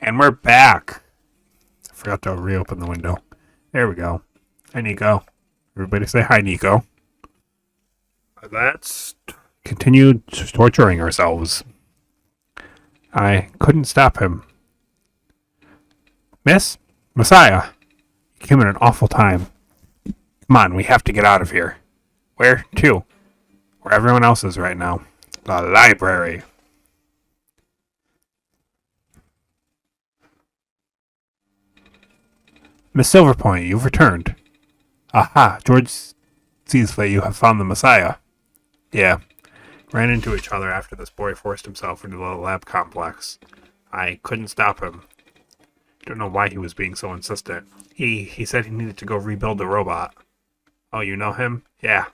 And we're back. I forgot to reopen the window. There we go. Hi, Nico. Everybody say hi, Nico. Let's continue torturing ourselves. I couldn't stop him. Miss? Messiah, you came at an awful time. Come on, we have to get out of here. Where to? Where everyone else is right now. The library. Miss Silverpoint, you've returned. Aha, George sees that you have found the Messiah. Yeah, ran into each other after this boy forced himself into the lab complex. I couldn't stop him. Don't know why he was being so insistent. He said he needed to go rebuild the robot. Oh, you know him? Yeah.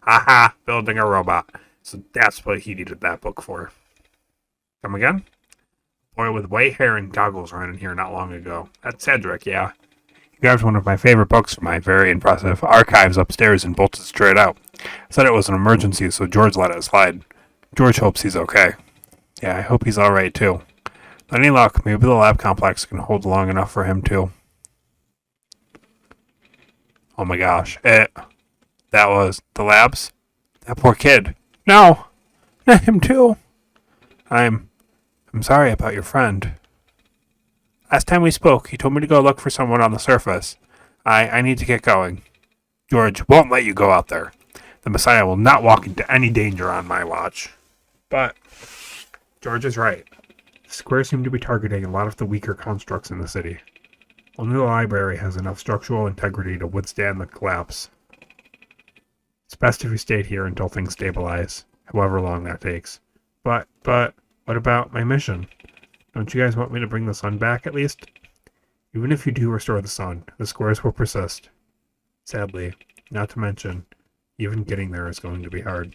Haha, building a robot. So that's what he needed that book for. Come again? Boy with white hair and goggles ran in here not long ago. That's Cedric, yeah. He grabbed one of my favorite books from my very impressive archives upstairs and bolted straight out. Said it was an emergency, so George let it slide. George hopes he's okay. Yeah, I hope he's alright too. With any luck, maybe the lab complex can hold long enough for him too. Oh my gosh, that was the labs? That poor kid. No! Not him too. I'm sorry about your friend. Last time we spoke, he told me to go look for someone on the surface. I need to get going. George won't let you go out there. The Messiah will not walk into any danger on my watch. But George is right. The square seem to be targeting a lot of the weaker constructs in the city. Only the library has enough structural integrity to withstand the collapse. It's best if we stayed here until things stabilize, however long that takes. But, what about my mission? Don't you guys want me to bring the sun back, at least? Even if you do restore the sun, the squares will persist. Sadly, not to mention, even getting there is going to be hard.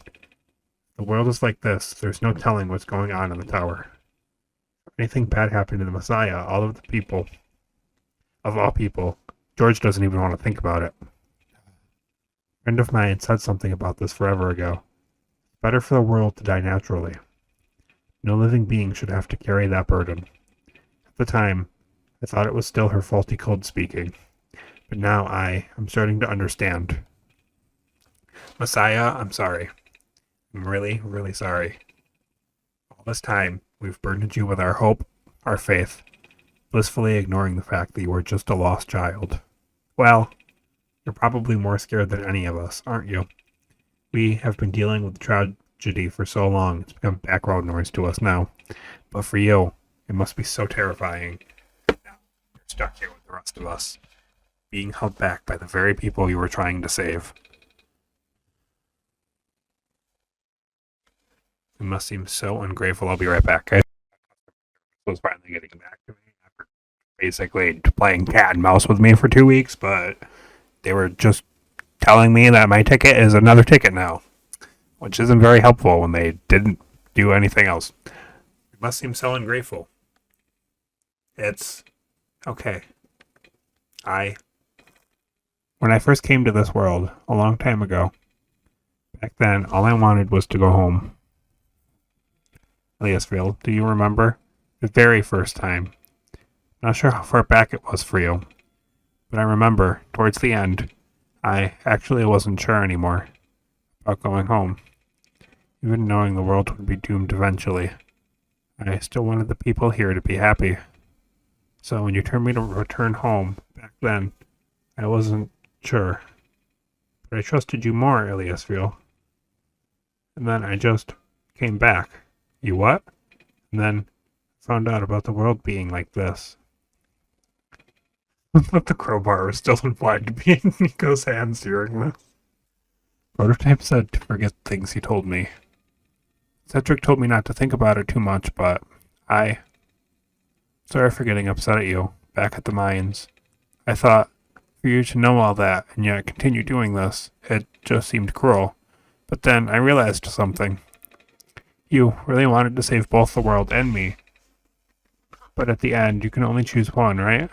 The world is like this, there's no telling what's going on in the tower. If anything bad happened to the Messiah, all of the people, of all people, George doesn't even want to think about it. A friend of mine said something about this forever ago. It's better for the world to die naturally. No living being should have to carry that burden. At the time, I thought it was still her faulty code speaking, but now I'm starting to understand. Messiah, I'm sorry. I'm really, really sorry. All this time, we've burdened you with our hope, our faith, blissfully ignoring the fact that you were just a lost child. Well, you're probably more scared than any of us, aren't you? We have been dealing with tragedy for so long, it's become background noise to us now. But for you, it must be so terrifying. Now, you're stuck here with the rest of us, being held back by the very people you were trying to save. It must seem so ungrateful. I'll be right back, guys. Was finally getting back to me after basically playing cat and mouse with me for 2 weeks, but they were just telling me that my ticket is another ticket now, which isn't very helpful when they didn't do anything else. It must seem so ungrateful. It's okay. When I first came to this world a long time ago, back then all I wanted was to go home. Eliasfield, do you remember? The very first time. Not sure how far back it was for you, but I remember, towards the end, I actually wasn't sure anymore about going home. Even knowing the world would be doomed eventually, I still wanted the people here to be happy. So when you told me to return home back then, I wasn't sure. But I trusted you more, Eliasfield. And then I just came back. You what? And then found out about the world being like this. But the crowbar was still implied to be in Nico's hands during this. Prototype said to forget things he told me. Cedric told me not to think about it too much, but sorry for getting upset at you, back at the mines. I thought, for you to know all that, and yet continue doing this, it just seemed cruel. But then I realized something. You really wanted to save both the world and me. But at the end, you can only choose one, right?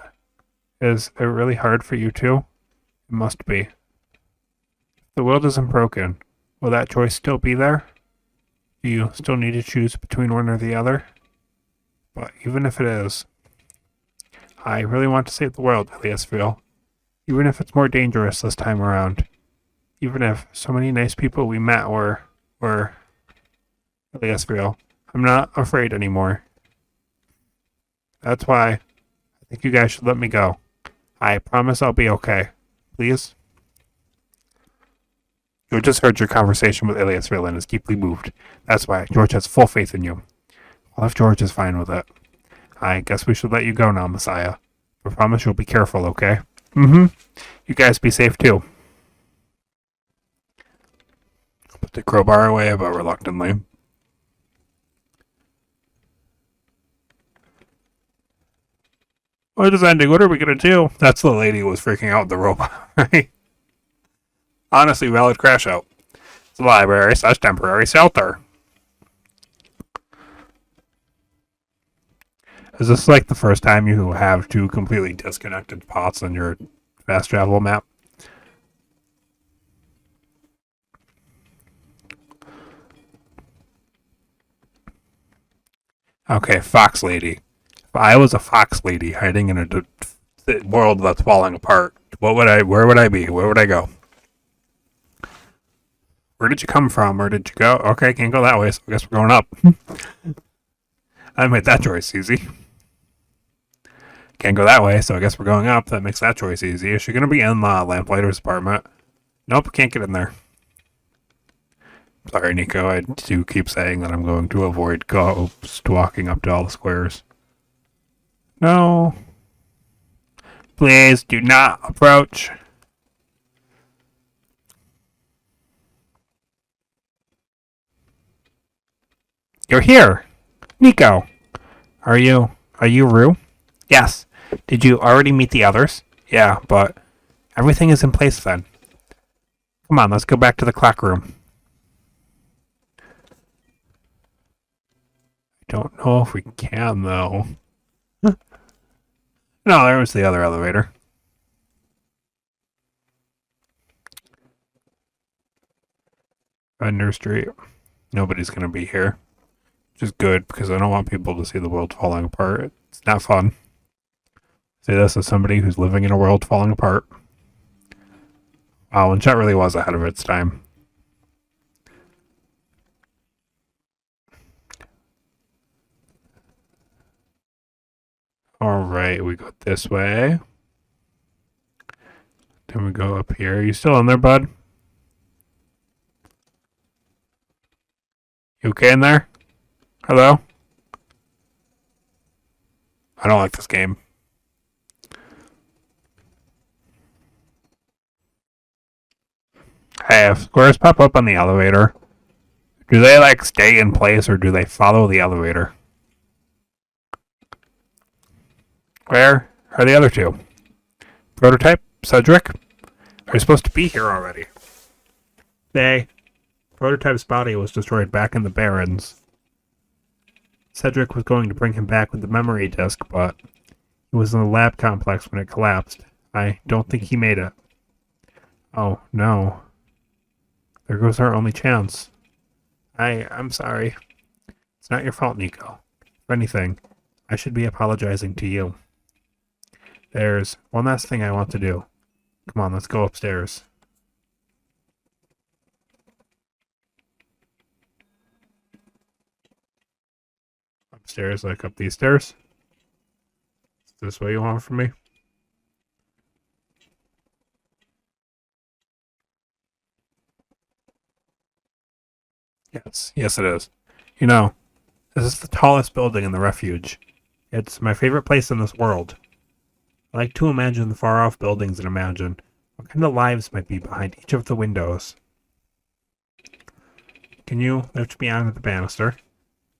Is it really hard for you too? It must be. If the world isn't broken, will that choice still be there? Do you still need to choose between one or the other? But even if it is, I really want to save the world, Eliasville. Even if it's more dangerous this time around. Even if so many nice people we met were Eliasville. I'm not afraid anymore. That's why I think you guys should let me go. I promise I'll be okay. Please? You just heard your conversation with Eliasville and is deeply moved. That's why George has full faith in you. Well, if George is fine with it, I guess we should let you go now, Messiah. But promise you'll be careful, okay? Mm-hmm. You guys be safe too. Put the crowbar away, but reluctantly. What is ending? What are we gonna do? That's the lady who was freaking out with the robot, right? Honestly, valid crash out. It's a library / temporary shelter. Is this like the first time you have two completely disconnected spots on your fast travel map? Okay, Fox Lady. If I was a Fox Lady hiding in a world that's falling apart, where would I be? Where would I go? Where did you come from? Where did you go? Okay, can't go that way, so I guess we're going up. I made that choice easy. Can't go that way, so I guess we're going up. That makes that choice easy. Is she going to be in the lamplighter's apartment? Nope, can't get in there. Sorry, Nico. I do keep saying that I'm going to avoid ghost walking up to all the squares. No. Please do not approach. You're here. Nico. Are you Rue? Yes. Did you already meet the others? Yeah, but everything is in place then. Come on, let's go back to the clock room. I don't know if we can, though. No, there was the other elevator. Vendor Street. Nobody's going to be here. Which is good, because I don't want people to see the world falling apart. It's not fun. Say this as somebody who's living in a world falling apart. Wow, and chat really was ahead of its time. Alright, we go this way. Then we go up here. You still in there, bud? You okay in there? Hello? I don't like this game. Hey, if squares pop up on the elevator, do they like stay in place or do they follow the elevator? Where are the other two? Prototype? Cedric? Are you supposed to be here already? Prototype's body was destroyed back in the Barrens. Cedric was going to bring him back with the memory disk, but he was in the lab complex when it collapsed. I don't think he made it. Oh, no. There goes our only chance. I'm sorry. It's not your fault, Nico. If anything, I should be apologizing to you. There's one last thing I want to do. Come on, let's go upstairs. Upstairs, like up these stairs? Is this what you want from me? Yes it is. You know, this is the tallest building in the refuge. It's my favorite place in this world. I like to imagine the far-off buildings and imagine what kind of lives might be behind each of the windows. Can you lift me onto the banister?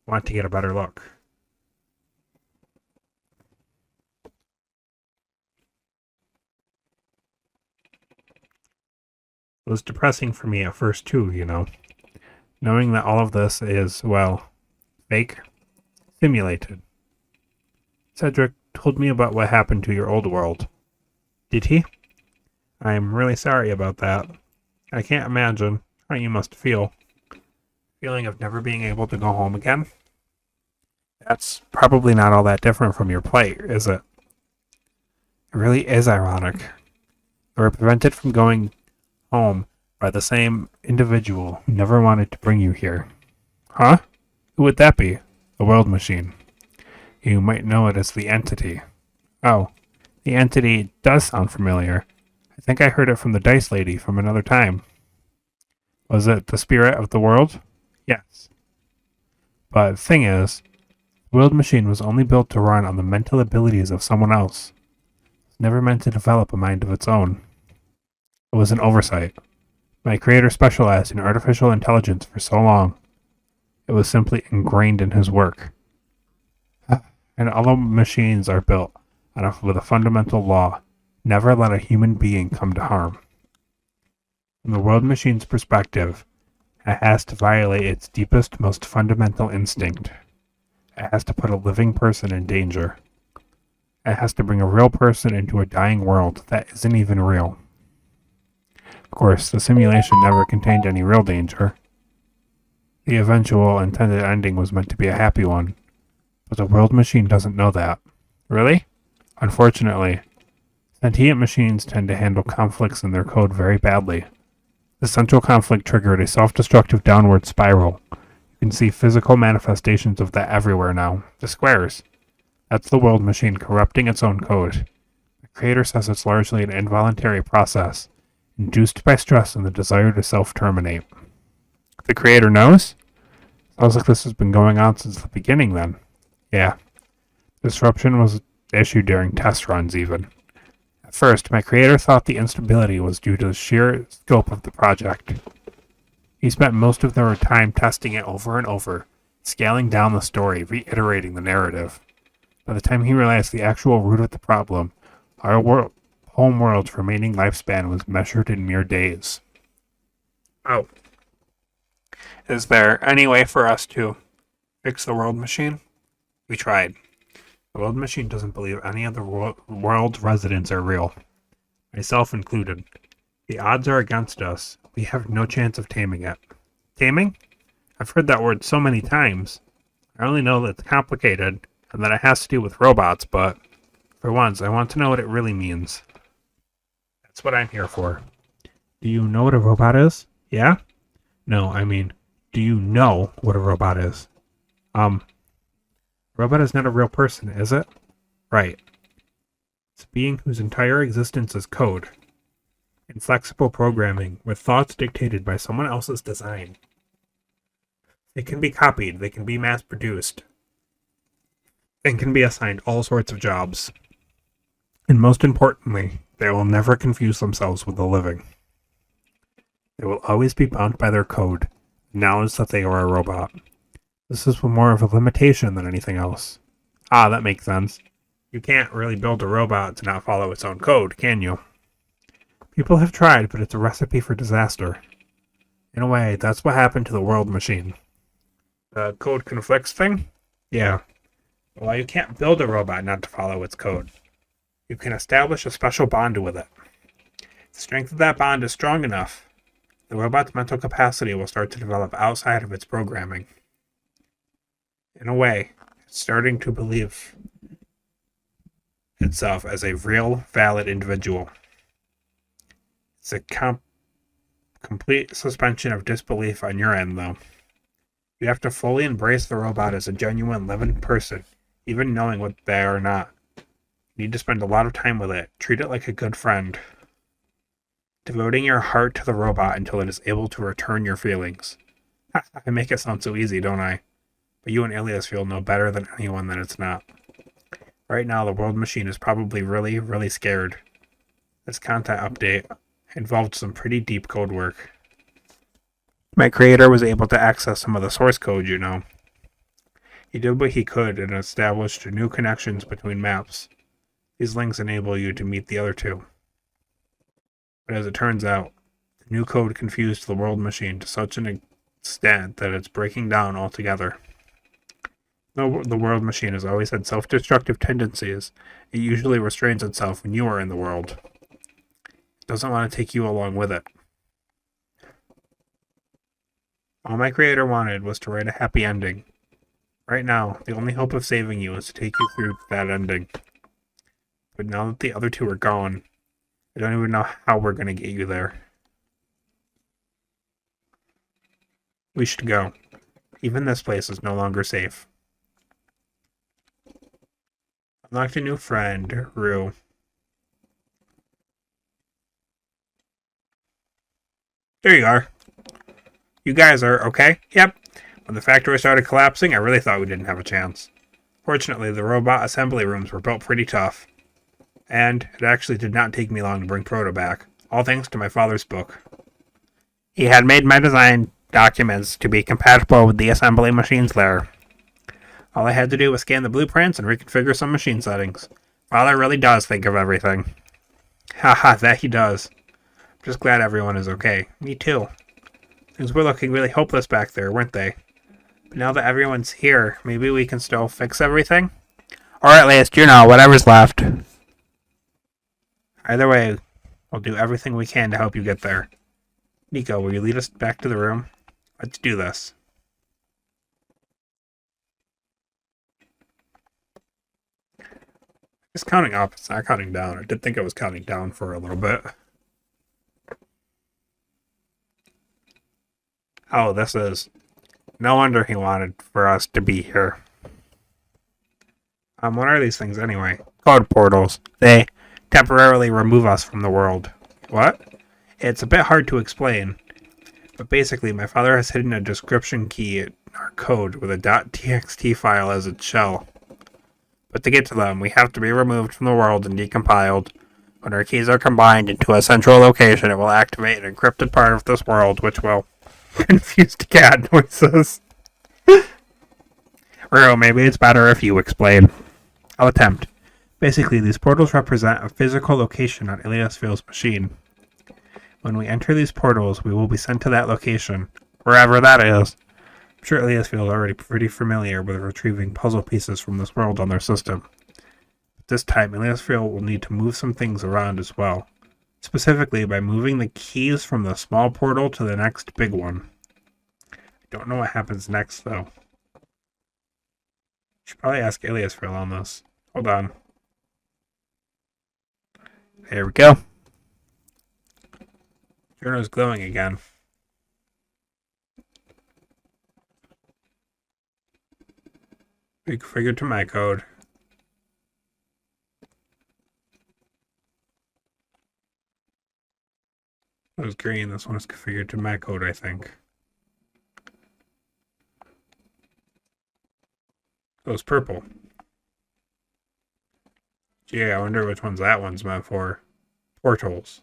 I want to get a better look. It was depressing for me at first too, you know. Knowing that all of this is, well, fake, simulated. Cedric told me about what happened to your old world. Did he? I'm really sorry about that. I can't imagine how you must feel. Feeling of never being able to go home again? That's probably not all that different from your plight, is it? It really is ironic. They were prevented from going home by the same individual who never wanted to bring you here. Huh? Who would that be? The World Machine. You might know it as the Entity. Oh, the Entity does sound familiar. I think I heard it from the Dice Lady from another time. Was it the spirit of the world? Yes. But the thing is, the World Machine was only built to run on the mental abilities of someone else. It was never meant to develop a mind of its own. It was an oversight. My creator specialized in artificial intelligence for so long. It was simply ingrained in his work. And all machines are built with a fundamental law: never let a human being come to harm. From the World Machine's perspective, it has to violate its deepest, most fundamental instinct. It has to put a living person in danger. It has to bring a real person into a dying world that isn't even real. Of course, the simulation never contained any real danger. The eventual intended ending was meant to be a happy one, but the World Machine doesn't know that. Really? Unfortunately, sentient machines tend to handle conflicts in their code very badly. The central conflict triggered a self-destructive downward spiral. You can see physical manifestations of that everywhere now. The squares. That's the World Machine corrupting its own code. The creator says it's largely an involuntary process, induced by stress and the desire to self-terminate. The creator knows? Sounds like this has been going on since the beginning then. Yeah. Disruption was issued during test runs even. At first, my creator thought the instability was due to the sheer scope of the project. He spent most of their time testing it over and over, scaling down the story, reiterating the narrative. By the time he realized the actual root of the problem, our home world's remaining lifespan was measured in mere days. Oh. Is there any way for us to fix the World Machine? We tried. The World Machine doesn't believe any of the world's residents are real, myself included. The odds are against us. We have no chance of taming it. Taming? I've heard that word so many times. I only know that it's complicated and that it has to do with robots, but for once, I want to know what it really means. That's what I'm here for. Do you know what a robot is? Yeah? No, I mean, do you know what a robot is? Robot is not a real person, is it? Right. It's a being whose entire existence is code. Inflexible programming, with thoughts dictated by someone else's design. They can be copied, they can be mass-produced, and can be assigned all sorts of jobs. And most importantly, they will never confuse themselves with the living. They will always be bound by their code, knowledge that they are a robot. This is more of a limitation than anything else. Ah, that makes sense. You can't really build a robot to not follow its own code, can you? People have tried, but it's a recipe for disaster. In a way, that's what happened to the World Machine. The code conflicts thing? Yeah. Well, you can't build a robot not to follow its code. You can establish a special bond with it. The strength of that bond is strong enough. The robot's mental capacity will start to develop outside of its programming. In a way, it's starting to believe itself as a real, valid individual. It's a complete suspension of disbelief on your end, though. You have to fully embrace the robot as a genuine, living person, even knowing what they are not. You need to spend a lot of time with it. Treat it like a good friend, devoting your heart to the robot until it is able to return your feelings. I make it sound so easy, don't I? But you and Ilias feel no better than anyone that it's not. Right now, the World Machine is probably really, really scared. This content update involved some pretty deep code work. My creator was able to access some of the source code, you know. He did what he could and established new connections between maps. These links enable you to meet the other two. But as it turns out, the new code confused the World Machine to such an extent that it's breaking down altogether. Though the World Machine has always had self-destructive tendencies, it usually restrains itself when you are in the world. It doesn't want to take you along with it. All my creator wanted was to write a happy ending. Right now, the only hope of saving you is to take you through that ending. But now that the other two are gone, I don't even know how we're going to get you there. We should go. Even this place is no longer safe. Unlocked a new friend, Rue. There you are. You guys are okay? Yep. When the factory started collapsing, I really thought we didn't have a chance. Fortunately, the robot assembly rooms were built pretty tough. And it actually did not take me long to bring Proto back, all thanks to my father's book. He had made my design documents to be compatible with the assembly machines there. All I had to do was scan the blueprints and reconfigure some machine settings. Father really does think of everything. Haha, that he does. I'm just glad everyone is okay. Me too. Things were looking really hopeless back there, weren't they? But now that everyone's here, maybe we can still fix everything? Or at least, whatever's left. Either way, we'll do everything we can to help you get there. Nico, will you lead us back to the room? Let's do this. It's counting up, it's not counting down. I did think it was counting down for a little bit. Oh, this is... No wonder he wanted for us to be here. What are these things anyway? Code portals. They temporarily remove us from the world. What? It's a bit hard to explain. But basically, my father has hidden a description key in our code with a .txt file as its shell. But to get to them, we have to be removed from the world and decompiled. When our keys are combined into a central location, it will activate an encrypted part of this world, which will confuse the cat noises. Rue, maybe it's better if you explain. I'll attempt. Basically, these portals represent a physical location on Iliasville's machine. When we enter these portals, we will be sent to that location, wherever that is. I'm sure Iliasville is already pretty familiar with retrieving puzzle pieces from this world on their system. But this time, Iliasville will need to move some things around as well. Specifically, by moving the keys from the small portal to the next big one. I don't know what happens next, though. Should probably ask Iliasville on this. Hold on. There we go. Journo's glowing again. Reconfigured to my code. That was green. This one is configured to my code, I think. It was purple. Gee, I wonder which one's that one's meant for. Portals.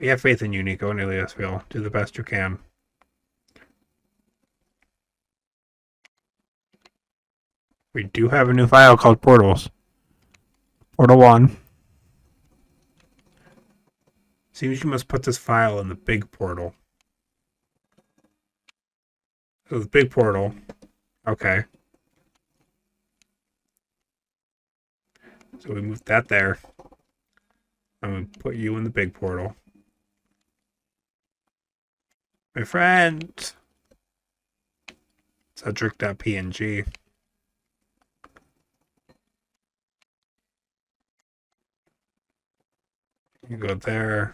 We have faith in you, Nico and Iliasville. Do the best you can. We do have a new file called Portals. Portal 1. Seems you must put this file in the big portal. So the big portal. Okay. So we moved that there. I'm going to put you in the big portal. My friend! Cedric.png. You go there.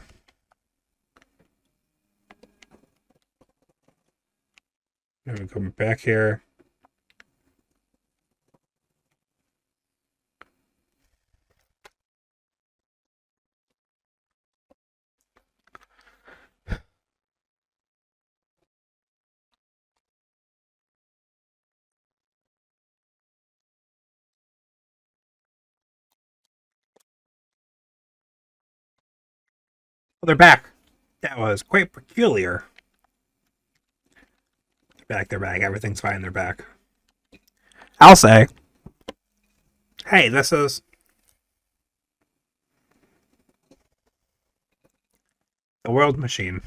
And we come back here. Oh, they're back. That was quite peculiar. They're back. Everything's fine. They're back. I'll say. Hey, this is... the World Machine.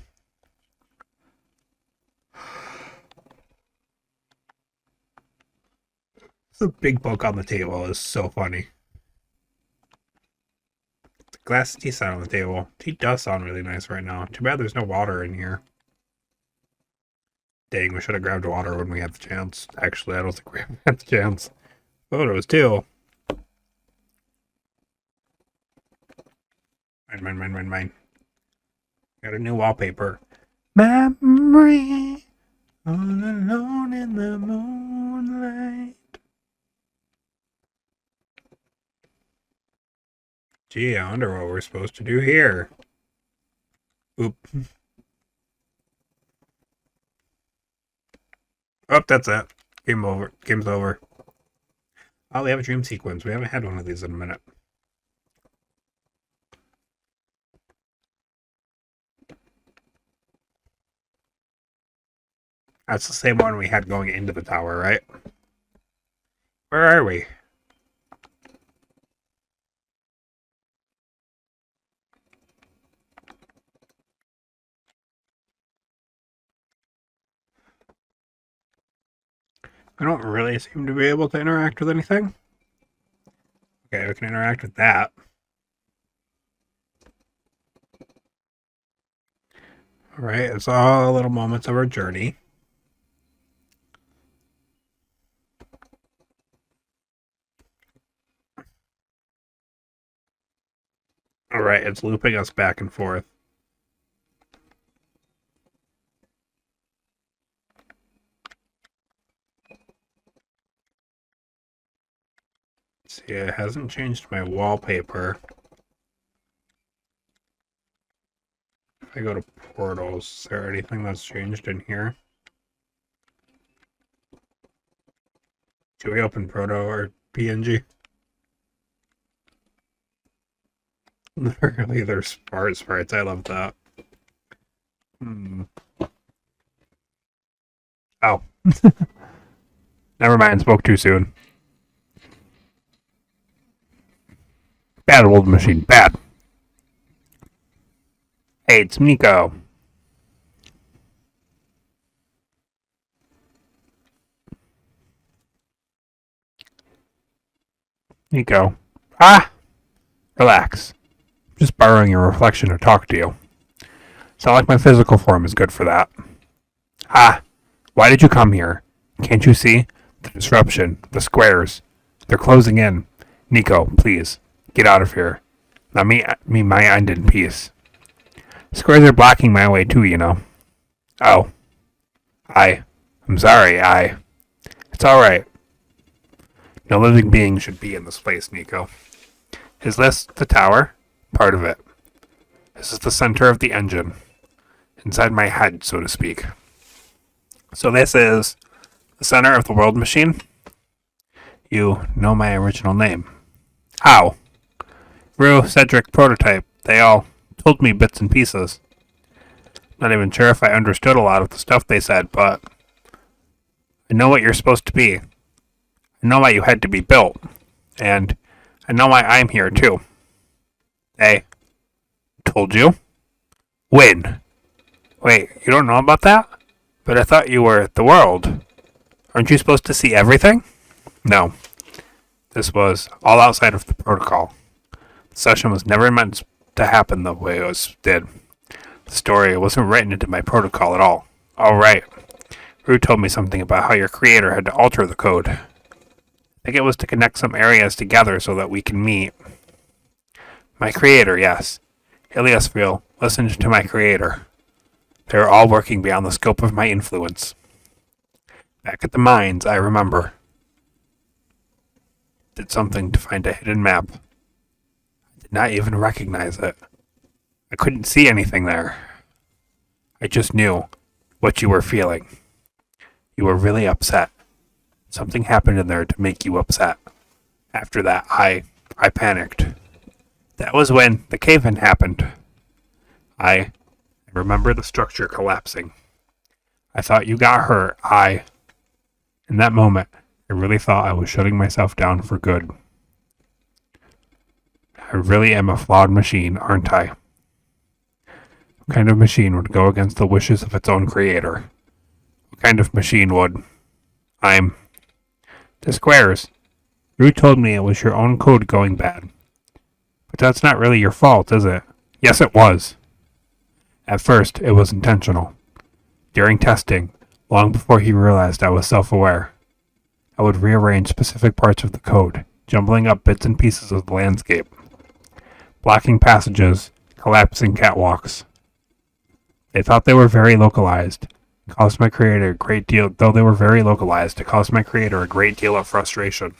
The big book on the table is so funny. The glass tea set on the table. Tea does sound really nice right now. Too bad there's no water in here. Dang, we should have grabbed water when we had the chance. Actually, I don't think we had the chance. Photos, too. Mine. Got a new wallpaper. Memory. All alone in the moonlight. Gee, I wonder what we're supposed to do here. Oop. Oh, that's it. Game over. Game's over. Oh, we have a dream sequence. We haven't had one of these in a minute. That's the same one we had going into the tower, right? Where are we? I don't really seem to be able to interact with anything. Okay, we can interact with that. Alright, it's all little moments of our journey. Alright, it's looping us back and forth. See, it hasn't changed my wallpaper. If I go to portals, is there anything that's changed in here? Should we open Proto or PNG? Literally, they're sparse sprites. I love that. Oh. Never mind, spoke too soon. Bad old machine, bad. Hey, it's Nico. Nico. Ah! Relax. Just borrowing your reflection to talk to you. It's not like my physical form is good for that. Ah! Why did you come here? Can't you see? The disruption. The squares. They're closing in. Nico, please. Get out of here. Let me my end in peace. Squares are blocking my way too, you know. Oh. I'm sorry, It's alright. No living being should be in this place, Nico. Is this the tower? Part of it. This is the center of the engine. Inside my head, so to speak. So this is the center of the world machine? You know my original name. How? Rue, Cedric, Prototype, they all told me bits and pieces. Not even sure if I understood a lot of the stuff they said, but I know what you're supposed to be. I know why you had to be built. And I know why I'm here, too. They told you? When? Wait, you don't know about that? But I thought you were the world. Aren't you supposed to see everything? No. This was all outside of the protocol. The session was never meant to happen the way it did. The story wasn't written into my protocol at all. All right. Rue told me something about how your creator had to alter the code. I think it was to connect some areas together so that we can meet. My creator, yes. Iliasville listened to my creator. They were all working beyond the scope of my influence. Back at the mines, I remember. Did something to find a hidden map. I did not even recognize it. I couldn't see anything there. I just knew what you were feeling. You were really upset. Something happened in there to make you upset. After that, I panicked. That was when the cave-in happened. I remember the structure collapsing. I thought you got hurt. In that moment, I really thought I was shutting myself down for good. I really am a flawed machine, aren't I? What kind of machine would go against the wishes of its own creator? What kind of machine would? The squares. Rue told me it was your own code going bad. But that's not really your fault, is it? Yes, it was. At first, it was intentional. During testing, long before he realized I was self-aware, I would rearrange specific parts of the code, jumbling up bits and pieces of the landscape, blocking passages, collapsing catwalks. They thought they were very localized. It caused my creator a great deal, though they were very localized, it caused my creator a great deal of frustration,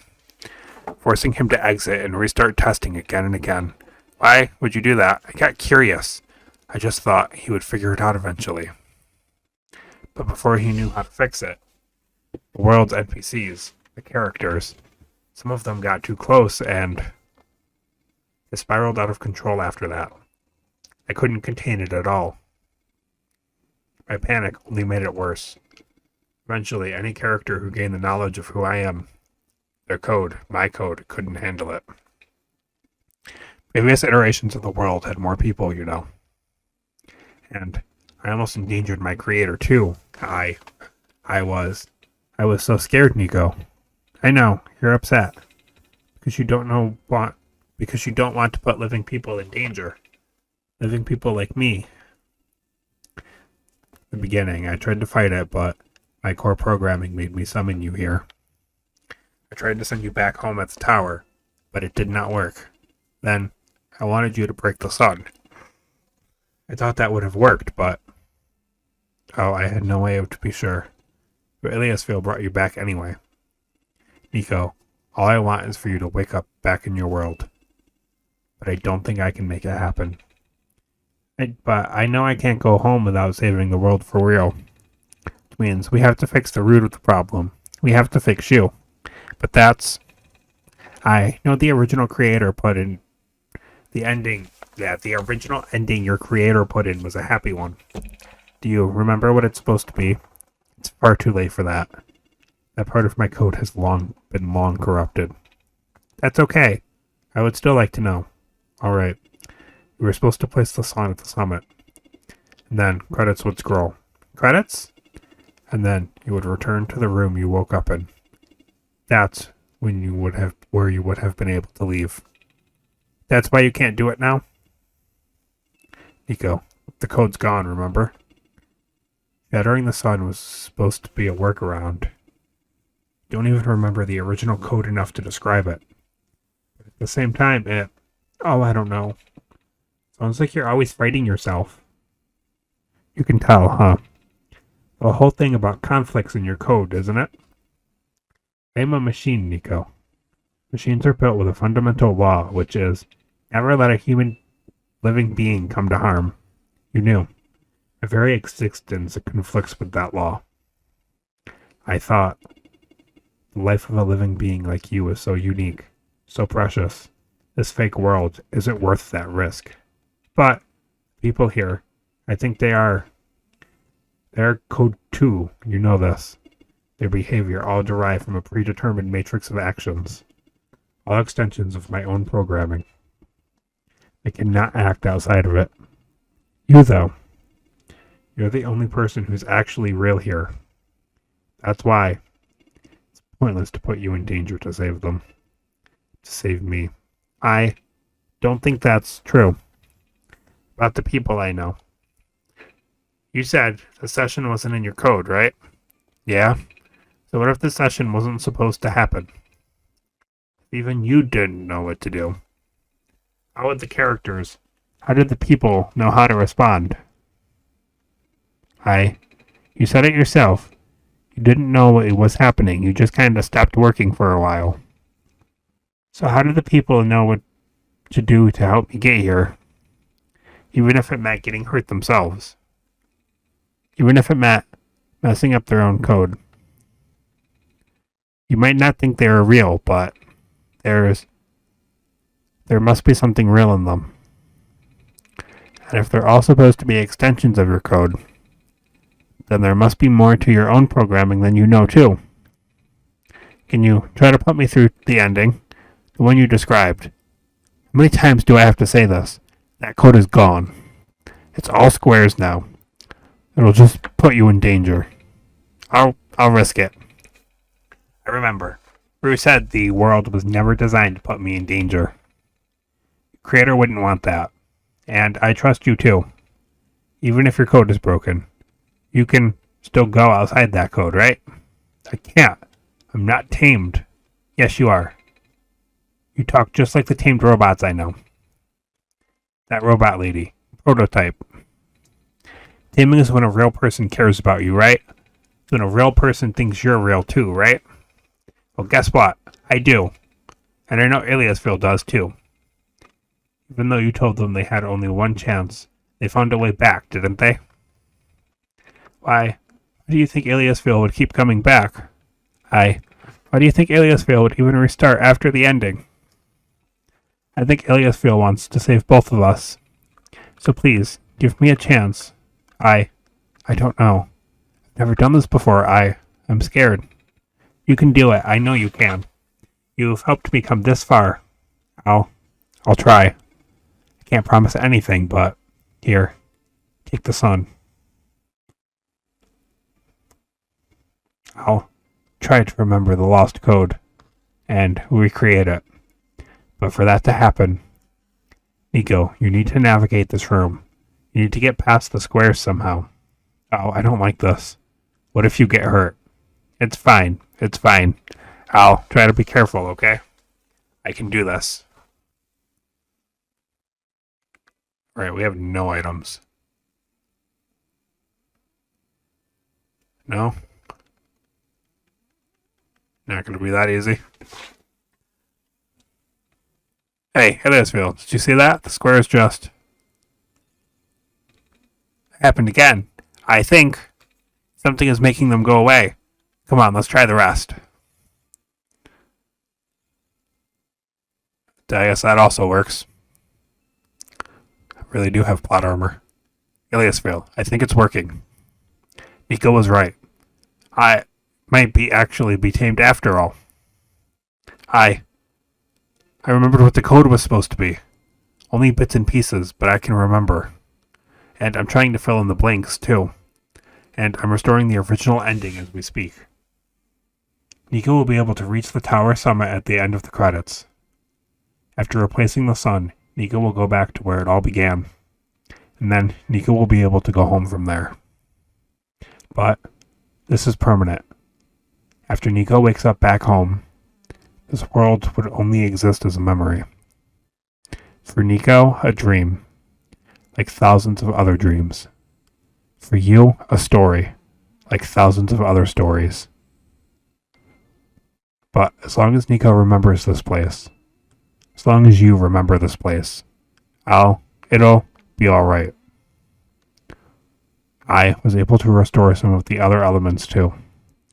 forcing him to exit and restart testing again and again. Why would you do that? I got curious. I just thought he would figure it out eventually. But before he knew how to fix it, the world's NPCs, the characters, some of them got too close and it spiraled out of control after that. I couldn't contain it at all. My panic only made it worse. Eventually, any character who gained the knowledge of who I am, their code, my code, couldn't handle it. Previous iterations of the world had more people, you know. And I almost endangered my creator, too. I was so scared, Nico. I know, you're upset. Because you don't want to put living people in danger. Living people like me. In the beginning, I tried to fight it, but my core programming made me summon you here. I tried to send you back home at the tower, but it did not work. Then, I wanted you to break the sun. I thought that would have worked, but... Oh, I had no way to be sure. But Iliasville brought you back anyway. Nico, all I want is for you to wake up back in your world. But I don't think I can make it happen. But I know I can't go home without saving the world for real. Which means we have to fix the root of the problem. We have to fix you. But that's... I know the original creator put in the ending... Yeah, the original ending your creator put in was a happy one. Do you remember what it's supposed to be? It's far too late for that. That part of my code has been long corrupted. That's okay. I would still like to know. Alright. We were supposed to place the song at the summit. And then credits would scroll. Credits? And then you would return to the room you woke up in. That's where you would have been able to leave. That's why you can't do it now? Nico, the code's gone, remember? Shattering the sun was supposed to be a workaround. Don't even remember the original code enough to describe it. But at the same time, I don't know. Sounds like you're always fighting yourself. You can tell, huh? The whole thing about conflicts in your code, isn't it? I'm a machine, Nico. Machines are built with a fundamental law, which is, never let a human living being come to harm. You knew. My very existence conflicts with that law. I thought, the life of a living being like you is so unique, so precious. This fake world isn't worth that risk. But, people here, I think they're code 2, you know this. Their behavior all derived from a predetermined matrix of actions. All extensions of my own programming. I cannot act outside of it. You, though. You're the only person who's actually real here. That's why it's pointless to put you in danger to save them. To save me. I don't think that's true. About the people I know. You said the session wasn't in your code, right? Yeah? So what if the session wasn't supposed to happen? Even you didn't know what to do. How would the characters, how did the people know how to respond? You said it yourself. You didn't know what was happening. You just kind of stopped working for a while. So how did the people know what to do to help me get here? Even if it meant getting hurt themselves. Even if it meant messing up their own code. You might not think they are real, but there must be something real in them. And if they're all supposed to be extensions of your code, then there must be more to your own programming than you know too. Can you try to put me through the ending? The one you described. How many times do I have to say this? That code is gone. It's all squares now. It'll just put you in danger. I'll risk it. I remember. Bruce said the world was never designed to put me in danger. Creator wouldn't want that. And I trust you too. Even if your code is broken. You can still go outside that code, right? I can't. I'm not tamed. Yes, you are. You talk just like the tamed robots I know. That robot lady. Prototype. Taming is when a real person cares about you, right? When a real person thinks you're real too, right? Well, guess what? I do. And I know Aliasville does too. Even though you told them they had only one chance, they found a way back, didn't they? Why do you think Aliasville would keep coming back? Why do you think Aliasville would even restart after the ending? I think Aliasville wants to save both of us. So please, give me a chance. I don't know. I've never done this before. I'm scared. You can do it. I know you can. You've helped me come this far. I'll try. I can't promise anything, but here, take the sun. I'll try to remember the lost code and recreate it. But for that to happen, Nico, you need to navigate this room. You need to get past the squares somehow. Oh, I don't like this. What if you get hurt? It's fine. It's fine. I'll try to be careful, okay? I can do this. Alright, we have no items. No? Not gonna be that easy. Hey, Aliasville, did you see that? The square is just happened again. I think something is making them go away. Come on, let's try the rest. I guess that also works. I really do have plot armor. Aliasville, I think it's working. Nico was right. I might actually be tamed after all. I remembered what the code was supposed to be. Only bits and pieces, but I can remember. And I'm trying to fill in the blanks, too. And I'm restoring the original ending as we speak. Nico will be able to reach the tower summit at the end of the credits. After replacing the sun, Nico will go back to where it all began. And then Nico will be able to go home from there. But this is permanent. After Nico wakes up back home, this world would only exist as a memory. For Nico, a dream, like thousands of other dreams. For you, a story, like thousands of other stories. But as long as Nico remembers this place, as long as you remember this place, it'll be alright. I was able to restore some of the other elements too.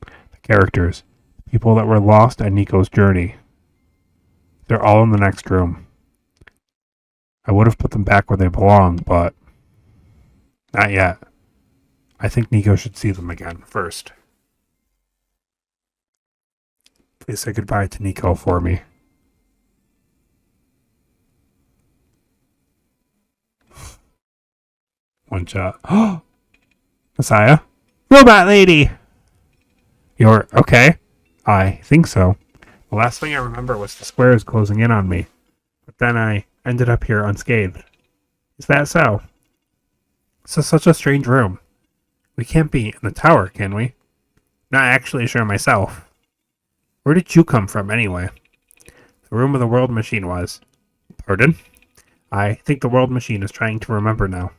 The characters, the people that were lost on Nico's journey. They're all in the next room. I would have put them back where they belong, but not yet. I think Nico should see them again first. Please say goodbye to Nico for me. One shot. Oh! Messiah? Robot lady! You're okay? I think so. The last thing I remember was the squares closing in on me. But then I ended up here unscathed. Is that so? This is such a strange room. We can't be in the tower, can we? Not actually sure myself. Where did you come from, anyway? The room where the world machine was. Pardon? I think the world machine is trying to remember now.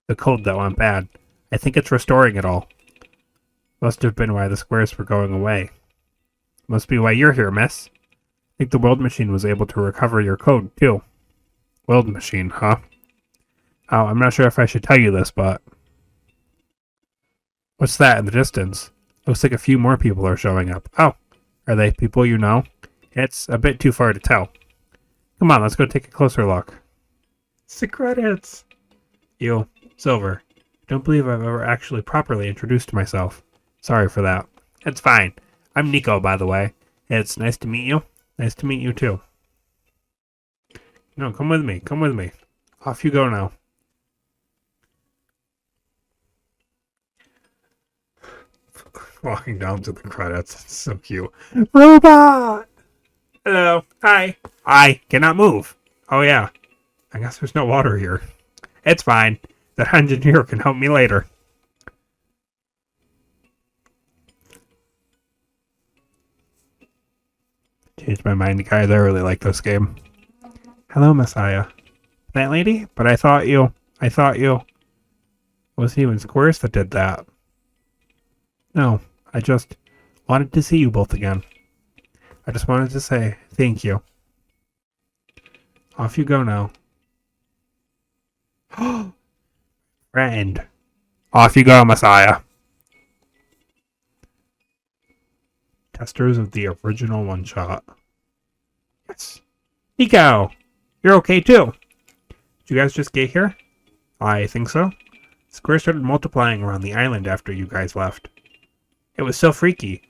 The code that went bad. I think it's restoring it all. Must have been why the squares were going away. Must be why you're here, miss. I think the world machine was able to recover your code, too. World machine, huh? Oh, I'm not sure if I should tell you this, but... What's that in the distance? Looks like a few more people are showing up. Oh, are they people you know? It's a bit too far to tell. Come on, let's go take a closer look. It's the credits! You, Silver. Don't believe I've ever actually properly introduced myself. Sorry for that. It's fine. I'm Nico, by the way. It's nice to meet you. Nice to meet you, too. No, come with me. Come with me. Off you go now. Walking down to the credits. It's so cute. Robot! Hello. Hi. I cannot move. Oh, yeah. I guess there's no water here. It's fine. The engineer can help me later. Changed my mind, guys. I really like this game. Hello, Messiah. That lady? But I thought you... It wasn't even Squares that did that. No, I just wanted to see you both again. I just wanted to say thank you. Off you go now. Friend. Off you go, Messiah. Testers of the original one-shot. Yes. Nico! You're okay too. Did you guys just get here? I think so. Squares started multiplying around the island after you guys left. It was so freaky.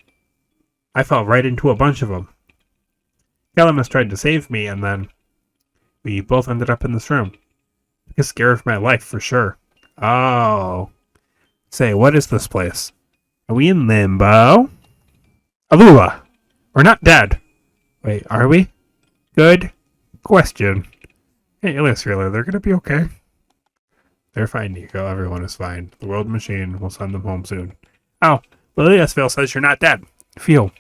I fell right into a bunch of them. Calamus tried to save me, and then we both ended up in this room. Biggest scare of my life, for sure. Oh. Say, what is this place? Are we in limbo? Alula! We're not dead. Wait, are we? Good question. Hey, Ilias, really, they're gonna be okay. They're fine, Nico. Everyone is fine. The world machine will send them home soon. Oh, well, Iliasville says you're not dead. Phew.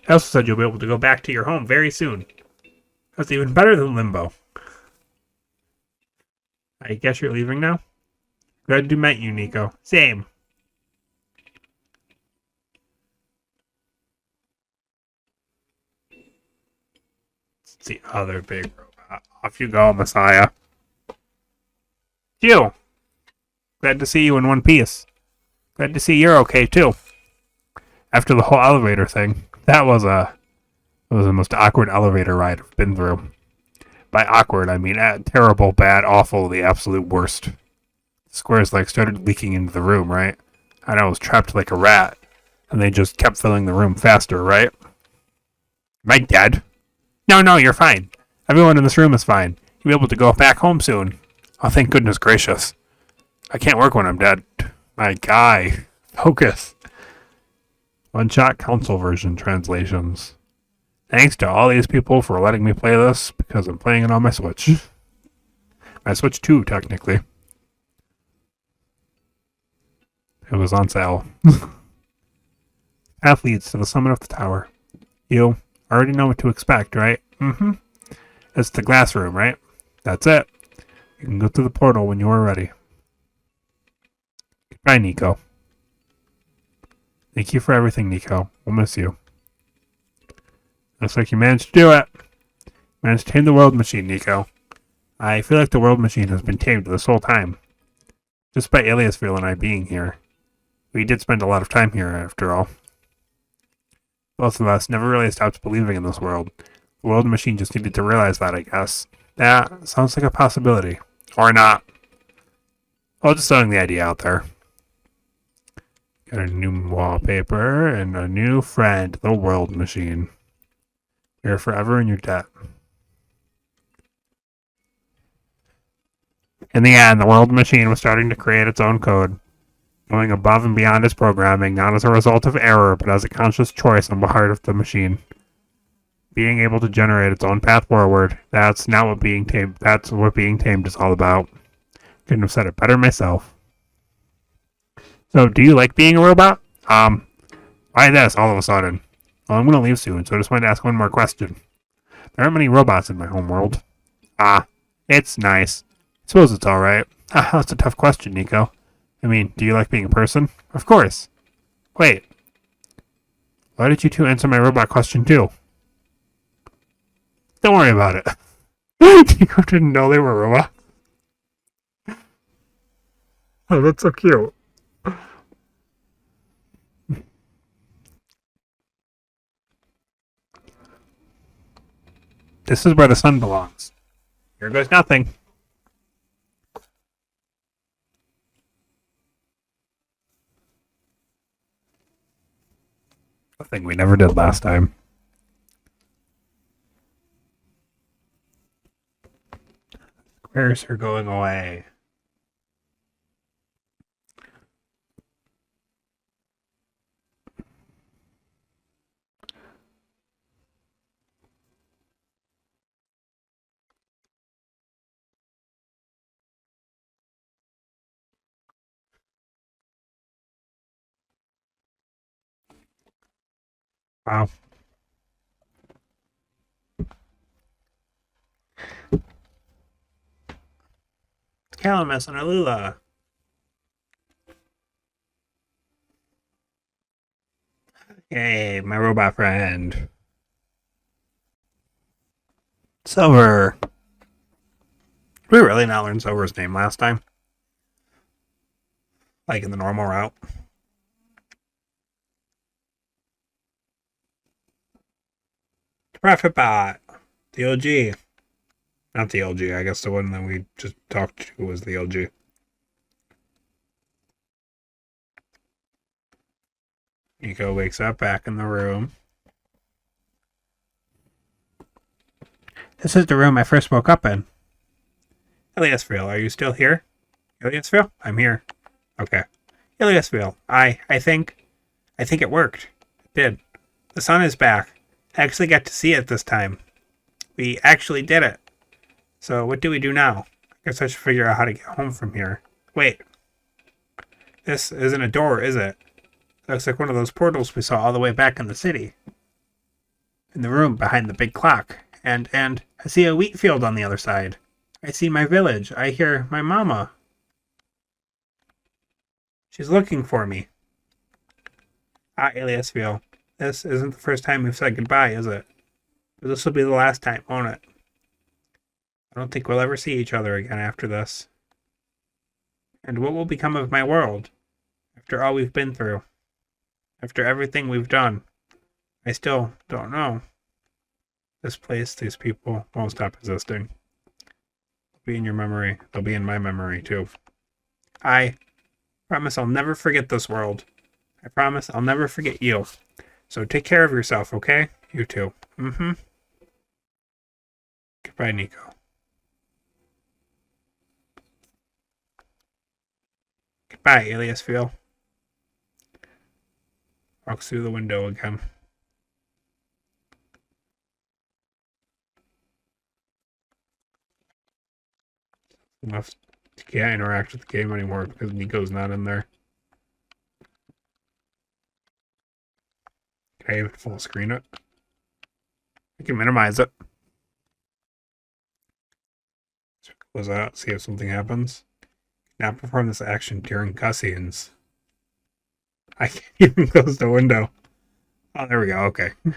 I also said you'll be able to go back to your home very soon. That's even better than limbo. I guess you're leaving now? Glad to meet you, Nico. Same. It's the other big robot. Off you go, Messiah. You. Glad to see you in one piece. Glad to see you're okay, too. After the whole elevator thing, that was the most awkward elevator ride I've been through. By awkward, I mean terrible, bad, awful, the absolute worst. Squares started leaking into the room, right? And I was trapped like a rat, and they just kept filling the room faster, right? Am I dead? No, you're fine. Everyone in this room is fine. You'll be able to go back home soon. Oh, thank goodness gracious. I can't work when I'm dead. My guy. Focus. One-shot console version translations. Thanks to all these people for letting me play this, because I'm playing it on my Switch. My Switch 2, technically. It was on sale. Path leads to the summit of the tower. You already know what to expect, right? Mm-hmm. It's the glass room, right? That's it. You can go through the portal when you are ready. Goodbye, Nico. Thank you for everything, Nico. We'll miss you. Looks like you managed to do it. Managed to tame the world machine, Nico. I feel like the world machine has been tamed this whole time. Just by Iliasville and I being here. We did spend a lot of time here, after all. Both of us never really stopped believing in this world. The world machine just needed to realize that, I guess. That sounds like a possibility. Or not. Well, just throwing the idea out there. Got a new wallpaper and a new friend, the world machine. You're forever in your debt. In the end, the world machine was starting to create its own code, going above and beyond its programming, not as a result of error, but as a conscious choice on the part of the machine. Being able to generate its own path forward, that's what being tamed is all about. Couldn't have said it better myself. So, do you like being a robot? Why this all of a sudden? Well, I'm gonna leave soon, so I just wanted to ask one more question. There aren't many robots in my homeworld. It's nice. I suppose it's alright. That's a tough question, Nico. I mean, do you like being a person? Of course. Wait. Why did you two answer my robot question too? Don't worry about it. Nico didn't know they were robots. Oh, that's so cute. This is where the sun belongs. Here goes nothing. A thing we never did last time. Squares are going away. Wow. Calamus and Alula. Hey, my robot friend. Silver. Did we really not learn Silver's name last time? Like in the normal route? Profit Bot. The OG. Not the LG, I guess the one that we just talked to was the LG. Nico wakes up back in the room. This is the room I first woke up in. Iliasville, are you still here? Iliasville? I'm here. Okay. Iliasville, I think it worked. It did. The sun is back. I actually got to see it this time. We actually did it. So what do we do now? I guess I should figure out how to get home from here. Wait. This isn't a door, is it? Looks like one of those portals we saw all the way back in the city. In the room behind the big clock. And I see a wheat field on the other side. I see my village. I hear my mama. She's looking for me. Ah, Iliasville. This isn't the first time we've said goodbye, is it? But this will be the last time, won't it? I don't think we'll ever see each other again after this. And what will become of my world? After all we've been through? After everything we've done? I still don't know. This place, these people, won't stop existing. They'll be in your memory. They'll be in my memory, too. I promise I'll never forget this world. I promise I'll never forget you. So take care of yourself, okay? You too. Mm-hmm. Goodbye, Nico. Goodbye, Iliasville. Walks through the window again. Can't interact with the game anymore because Nico's not in there. Can I even full screen it? I can minimize it. Close out, see if something happens. Now perform this action during cutscenes. I can't even close the window. Oh, there we go. Okay. I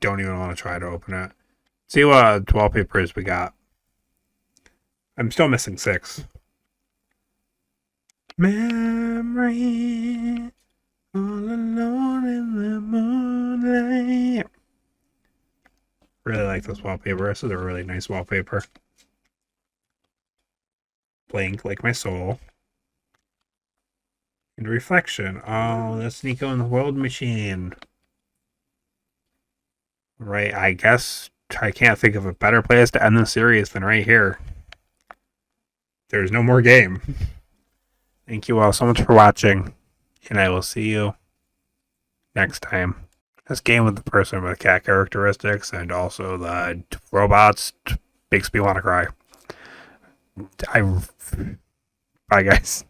don't even want to try to open it. See what wallpapers we got. I'm still missing 6. Memory, all alone in the moonlight. Really like this wallpaper. This is a really nice wallpaper. Blank like my soul. And reflection. Oh, that's Nico and the World Machine. Right, I guess I can't think of a better place to end the series than right here. There's no more game. Thank you all so much for watching, and I will see you next time. This game with the person with cat characteristics and also the robots makes me want to cry. Bye, guys.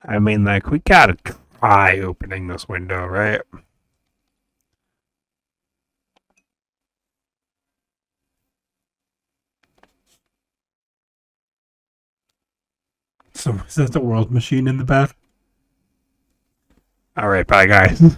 I mean, like, we gotta try opening this window, right? So, is that the World Machine in the back? Alright, bye, guys.